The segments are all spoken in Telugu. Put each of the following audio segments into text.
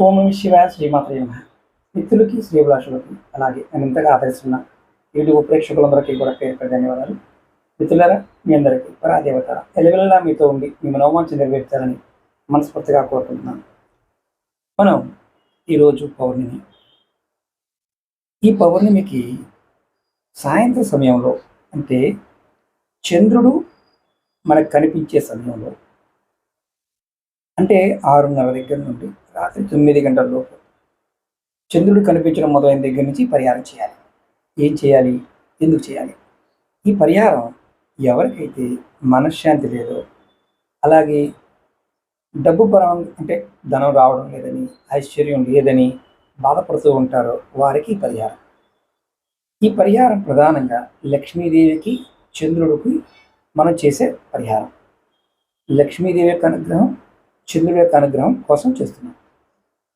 ఓం నమః శివాయ శ్రీమాత్రే నమః. మిత్రులకి శ్రీభిలాషులకి అలాగే నేను ఇంతగా ఆదరిస్తున్న యూట్యూబ్ ప్రేక్షకులందరికీ కూడా పేరు పేరు ధన్యవాదాలు. మిత్రులారా, మీ అందరికీ పరాదేవత ఎల్లవెల్లలా మీతో ఉండి మీ మనోవాంఛ నెరవేర్చాలని మనస్ఫూర్తిగా కోరుకుంటున్నాను. మనం ఈరోజు పౌర్ణమి. ఈ పౌర్ణమికి సాయంత్రం సమయంలో, అంటే చంద్రుడు మనకు కనిపించే సమయంలో, అంటే 6:30 దగ్గర నుండి రాత్రి 9 గంటల లోపు చంద్రుడు కనిపించడం మొదలైన దగ్గర నుంచి పరిహారం చేయాలి. ఏం చేయాలి? ఎందుకు చేయాలి? ఈ పరిహారం ఎవరికైతే మనశ్శాంతి లేదో, అలాగే డబ్బు పరంగా అంటే ధనం రావడం లేదని, ఐశ్వర్యం లేదని బాధపడుతూ ఉంటారో వారికి ఈ పరిహారం. ఈ పరిహారం ప్రధానంగా లక్ష్మీదేవికి, చంద్రుడికి మనం చేసే పరిహారం. లక్ష్మీదేవి యొక్క అనుగ్రహం, చంద్రుడి యొక్క అనుగ్రహం కోసం చేస్తున్నాం.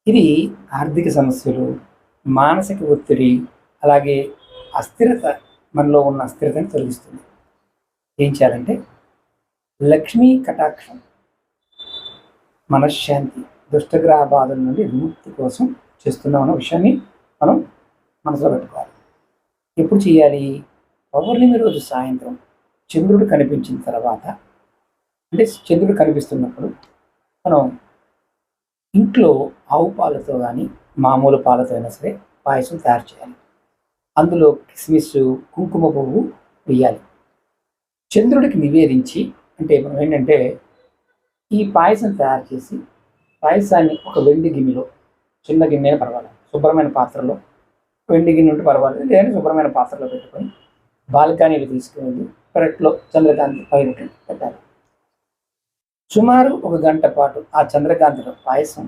ఇది ఆర్థిక సమస్యలు, మానసిక ఒత్తిడి, అలాగే అస్థిరత, మనలో ఉన్న అస్థిరతని తొలగిస్తుంది. ఏం చేయాలంటే లక్ష్మీ కటాక్షం, మనశ్శాంతి, దుష్టగ్రహ బాధల నుండి విముక్తి కోసం చేస్తున్నాం అన్న విషయాన్ని మనం మనసులో పెట్టుకోవాలి. ఎప్పుడు చేయాలి? పౌర్ణమి రోజు సాయంత్రం చంద్రుడు కనిపించిన తర్వాత, అంటే చంద్రుడు కనిపిస్తున్నప్పుడు మనం ఇంట్లో ఆవు పాలతో కానీ మామూలు పాలతో అయినా సరే పాయసం తయారు చేయాలి. అందులో కిస్మిస్, కుంకుమ పువ్వు వేయాలి. చంద్రుడికి నివేదించి, అంటే మనం ఏంటంటే ఈ పాయసం తయారు చేసి పాయసాన్ని ఒక వెండి గిన్నెలో, చిన్న గిన్నె అయినా పర్వాలేదు, శుభ్రమైన పాత్రలో, వెండి గిన్నె ఉంటే పర్వాలేదు, లేదంటే శుభ్రమైన పాత్రలో పెట్టుకొని బాల్కనీలు తీసుకువెళ్ళి పెరట్లో చంద్రకాంతి పైన పెట్టాలి. సుమారు 1 గంట పాటు ఆ చంద్రకాంతిలో పాయసం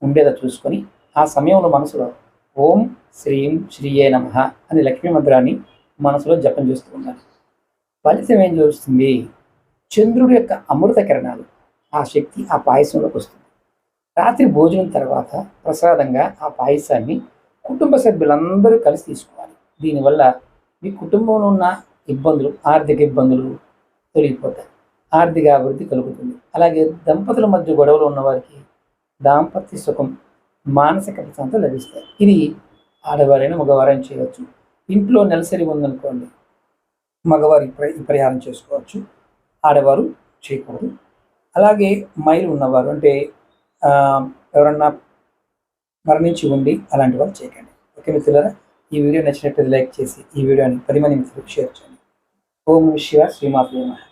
ఉండేలా చూసుకొని ఆ సమయంలో మనసులో ఓం శ్రీం శ్రీయే నమః అని లక్ష్మీ మంత్రాన్ని మనసులో జపం చేస్తూ ఉండాలి. ఫలితం ఏం చూస్తుంది? చంద్రుడి యొక్క అమృత కిరణాలు, ఆ శక్తి ఆ పాయసంలోకి వస్తుంది. రాత్రి భోజనం తర్వాత ప్రసాదంగా ఆ పాయసాన్ని కుటుంబ సభ్యులందరూ కలిసి తీసుకోవాలి. దీనివల్ల మీ కుటుంబంలో ఉన్న ఇబ్బందులు, ఆర్థిక ఇబ్బందులు తొలగిపోతాయి, ఆర్థిక అభివృద్ధి కలుగుతుంది. అలాగే దంపతుల మధ్య గొడవలు ఉన్నవారికి దాంపత్య సుఖం, మానసిక ప్రశాంతత లభిస్తాయి. ఇది ఆడవారైనా మగవారైనా చేయవచ్చు. ఇంట్లో నెలసరి ఉందనుకోండి, మగవారు ఈ పరిహారం చేసుకోవచ్చు, ఆడవారు చేయకూడదు. అలాగే మైలు ఉన్నవారు, అంటే ఎవరన్నా మరణించి ఉండి అలాంటి వారు చేయకండి. ఓకే మిత్రులారా, ఈ వీడియో నచ్చినట్లయితే లైక్ చేసి ఈ వీడియోని 10 మంది మిత్రులకు షేర్ చేయండి. ఓం నమః శివాయ శ్రీమాత్రే నమః.